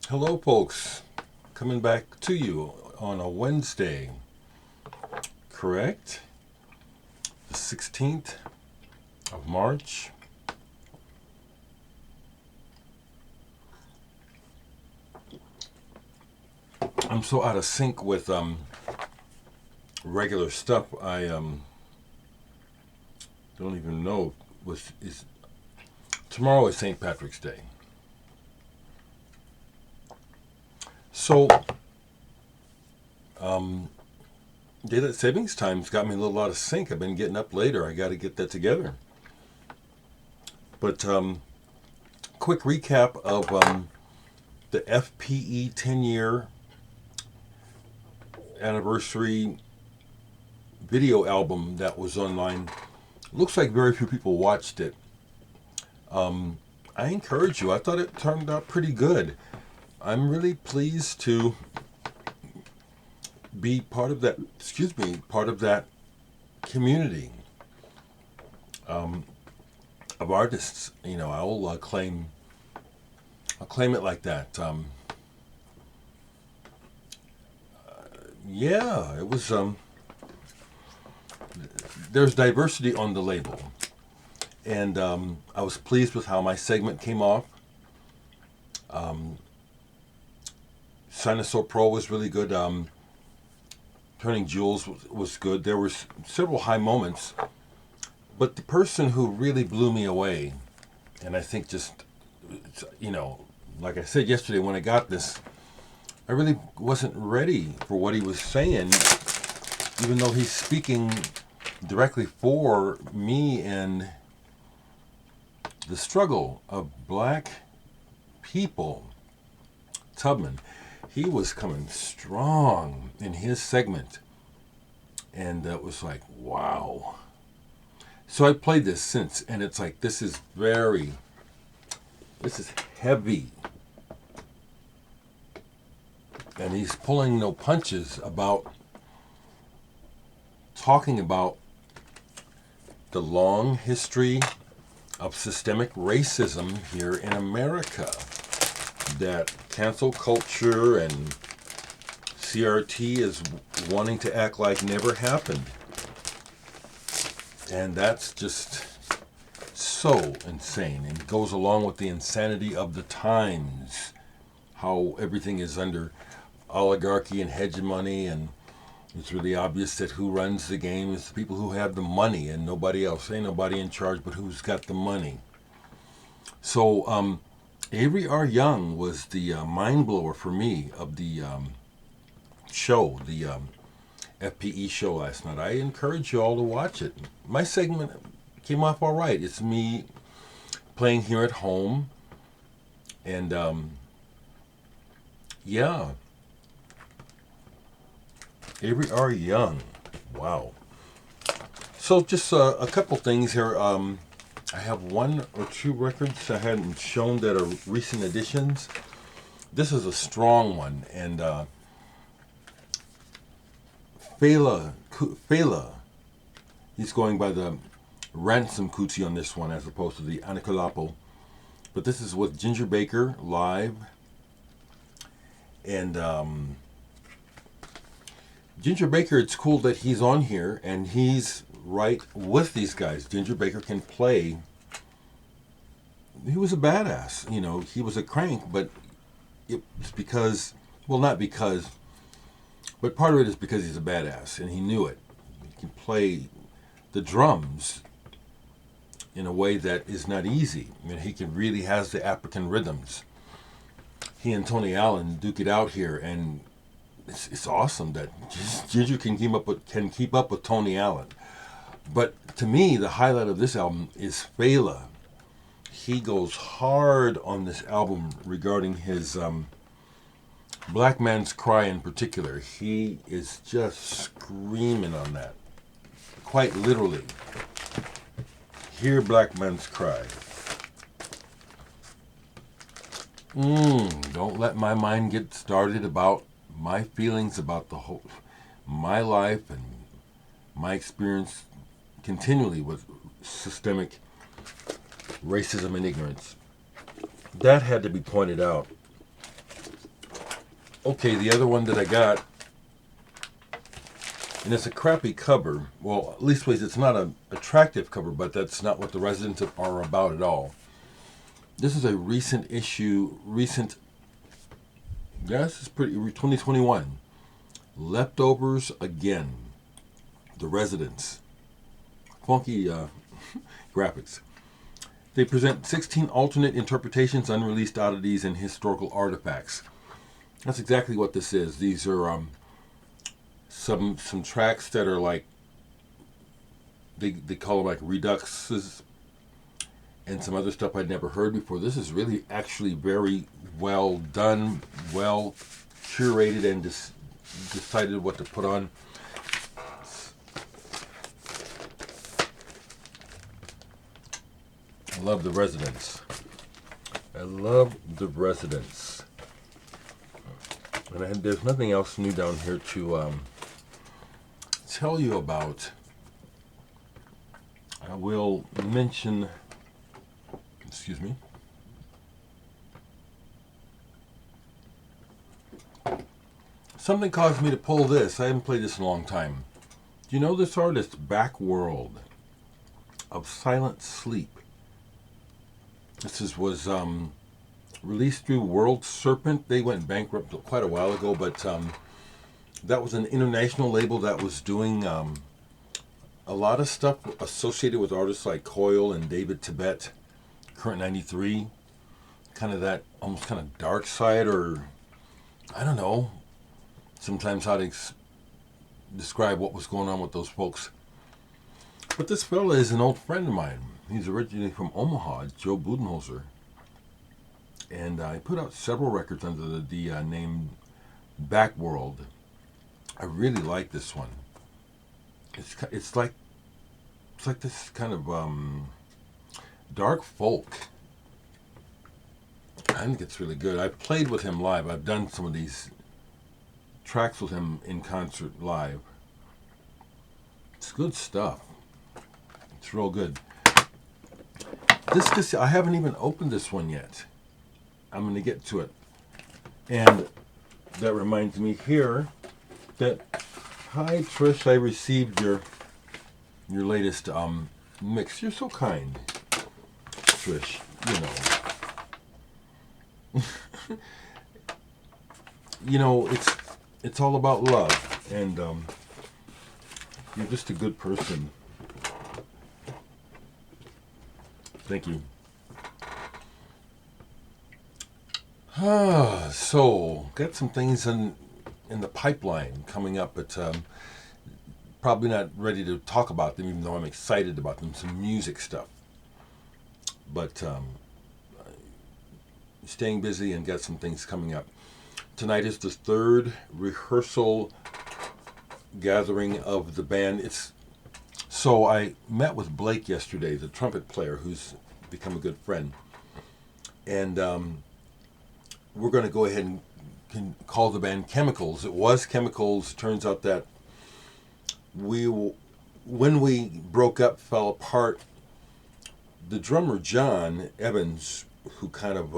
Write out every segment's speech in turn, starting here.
Hello, folks. Coming back to you on a Wednesday, correct? The 16th of March. I'm so out of sync with regular stuff. I don't even know. Tomorrow is St. Patrick's Day. So, daylight savings time's got me a little out of sync. I've been getting up later. I got to get that together. But quick recap of the FPE 10-year anniversary video album that was online. Looks like very few people watched it. I encourage you. I thought it turned out pretty good. I'm really pleased to be part of that, part of that community of artists. You know, I'll claim it like that. Yeah, it was, there's diversity on the label. And I was pleased with how my segment came off. Sinusoid Pro was really good. Turning Jewels was good. There were several high moments. But the person who really blew me away, and I think just, you know, like I said yesterday when I got this, I really wasn't ready for what he was saying, even though he's speaking directly for me and the struggle of black people. Tubman, he was coming strong in his segment, and that was like, wow. So I played this since, and it's like, this is heavy. And he's pulling no punches about talking about the long history of systemic racism here in America, that cancel culture and CRT is wanting to act like never happened. And that's just so insane, and goes along with the insanity of the times, how everything is under oligarchy and hegemony, and it's really obvious that who runs the game is the people who have the money and nobody else. Ain't nobody in charge but who's got the money. So Avery R. Young was the mind blower for me of the show, the FPE show last night. I encourage you all to watch it. My segment came off all right. It's me playing here at home, and yeah. Avery R. Young. Wow. So just a couple things here. I have one or two records I hadn't shown that are recent additions. This is a strong one, and Fela, he's going by the Ransome-Kuti on this one as opposed to the Anikulapo. But this is with Ginger Baker live, and Ginger Baker, it's cool that he's on here and he's right with these guys. Ginger Baker can play. He was a badass, you know. He was a crank, but it's because, well, not because, but part of it is because he's a badass and he knew it. He can play the drums in a way that is not easy. I mean, he really has the African rhythms. He and Tony Allen duke it out here, and it's awesome that Ginger can keep up with Tony Allen. But to me, the highlight of this album is Fela. He goes hard on this album regarding his Black Man's Cry in particular. He is just screaming on that, quite literally. Hear Black Man's Cry. Don't let my mind get started about my feelings about my life and my experience continually with systemic racism and ignorance. That had to be pointed out. Okay, the other one that I got, and it's a crappy cover. Well, at least it's not an attractive cover, but that's not what the Residents are about at all. This is a recent issue, yes, it's pretty, 2021. Leftovers Again. The Residents. Funky graphics. They present 16 alternate interpretations, unreleased oddities, and historical artifacts. That's exactly what this is. These are some tracks that are like, they call them like reduxes, and some other stuff I'd never heard before. This is really actually very well done, well curated, and decided what to put on. I love the Residents. I love the Residents. And there's nothing else new down here to tell you about. I will mention, excuse me, something caused me to pull this. I haven't played this in a long time. Do you know this artist, Backworld, of Silent Sleep? This was released through World Serpent. They went bankrupt quite a while ago, but that was an international label that was doing a lot of stuff associated with artists like Coil and David Tibet, Current 93, kind of that almost kind of dark side, or I don't know, sometimes how to describe what was going on with those folks. But this fella is an old friend of mine. He's originally from Omaha, Joe Budenholzer. And I put out several records under the name Backworld. I really like this one. It's like this kind of dark folk. I think it's really good. I've played with him live. I've done some of these tracks with him in concert live. It's good stuff. It's real good. This I haven't even opened this one yet. I'm going to get to it. And that reminds me here that, hi Trish, I received your latest mix. You're so kind, Trish. You know, it's all about love, and you're just a good person. Thank you. So, got some things in the pipeline coming up, but probably not ready to talk about them, even though I'm excited about them. Some music stuff. But staying busy and got some things coming up. Tonight is the third rehearsal gathering of the band. So I met with Blake yesterday, the trumpet player, who's become a good friend. And we're going to go ahead and can call the band Chemicals. It was Chemicals. Turns out that when we broke up, fell apart, the drummer John Evans, who kind of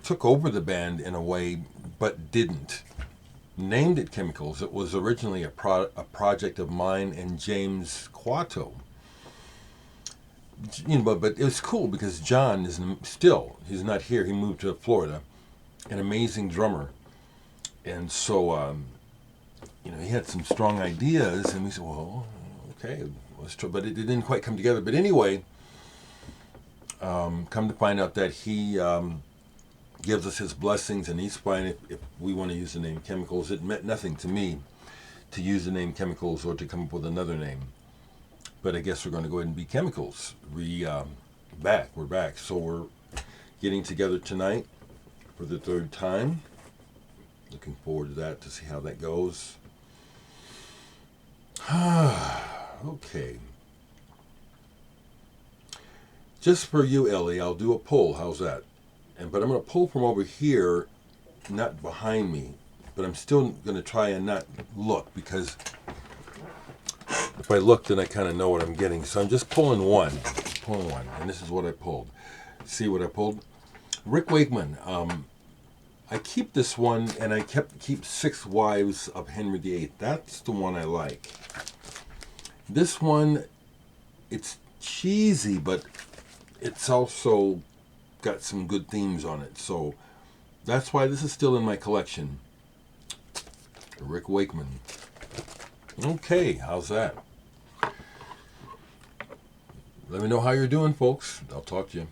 took over the band in a way, but didn't, named it Chemicals. It was originally a project of mine and James Quato. But it was cool because John is he's not here. He moved to Florida, an amazing drummer, and so he had some strong ideas, and we said, well, okay, let's try. But it didn't quite come together. But anyway, come to find out that he gives us his blessings, and he's fine if we want to use the name Chemicals. It meant nothing to me to use the name Chemicals or to come up with another name. But I guess we're going to go ahead and be Chemicals. We're back. So we're getting together tonight for the third time. Looking forward to that, to see how that goes. Okay. Just for you, Ellie, I'll do a pull. How's that? But I'm going to pull from over here, not behind me. But I'm still going to try and not look, because if I look, then I kind of know what I'm getting. So I'm just pulling one. And this is what I pulled. See what I pulled? Rick Wakeman. I keep this one, and I keep Six Wives of Henry VIII. That's the one I like. This one, it's cheesy, but it's also got some good themes on it. So that's why this is still in my collection. Rick Wakeman. Okay, how's that? Let me know how you're doing, folks. I'll talk to you.